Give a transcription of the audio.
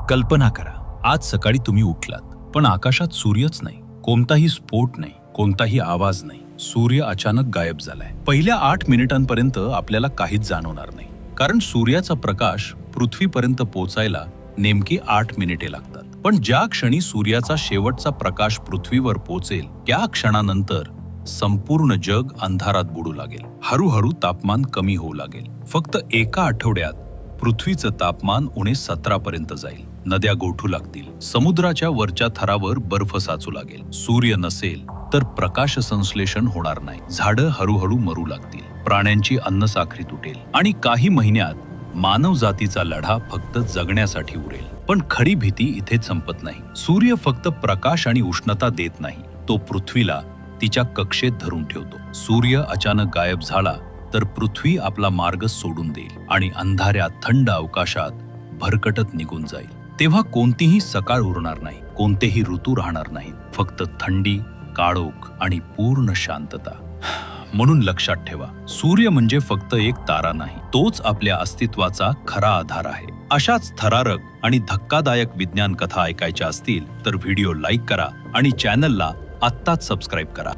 कल्पना करा, आज सकाळी तुम्ही उठलात, पण आकाशात सूर्यच नाही, कोणताही स्फोट नाही, कोणताही आवाज नाही. सूर्य अचानक गायब झालाय. पहिल्या 8 मिनिटांपर्यंत आपल्याला काहीच जाणवणार नाही, कारण सूर्याचा प्रकाश पृथ्वीपर्यंत पोहोचायला नेमकी 8 मिनिटे लागतात. पण ज्या क्षणी सूर्याचा शेवटचा प्रकाश पृथ्वीवर पोहोचेल, त्या क्षणानंतर संपूर्ण जग अंधारात बुडू लागेल. हळूहळू तापमान कमी होऊ लागेल. फक्त एका आठवड्यात पृथ्वीचं तापमान उणे 17 पर्यंत जाईल. नद्या गोठू लागतील, समुद्राच्या वरच्या थरावर बर्फ साचू लागेल. सूर्य नसेल तर प्रकाश संश्लेषण होणार नाही. झाडं हळूहळू मरू लागतील, प्राण्यांची अन्नसाखळी तुटेल आणि काही महिन्यात मानव जातीचा लढा फक्त जगण्यासाठी उरेल. पण खरी भीती इथेच संपत नाही. सूर्य फक्त प्रकाश आणि उष्णता देत नाही, तो पृथ्वीला तिच्या कक्षेत धरून ठेवतो. सूर्य अचानक गायब झाला तर पृथ्वी आपला मार्ग सोडून देईल आणि अंधाऱ्या थंड अवकाशात भरकटत निघून जाईल. तेव्हा कोणतीही सकाळ उरणार नाही, कोणतेही ऋतू राहणार नाही, फक्त थंडी, काळोख आणि पूर्ण शांतता. म्हणून लक्षात ठेवा, सूर्य म्हणजे फक्त एक तारा नाही, तोच आपल्या अस्तित्वाचा खरा आधार आहे. अशाच थरारक आणि धक्कादायक विज्ञान कथा ऐकायच्या असतील तर व्हिडिओ लाईक करा आणि चॅनलला आत्ताच सबस्क्राईब करा.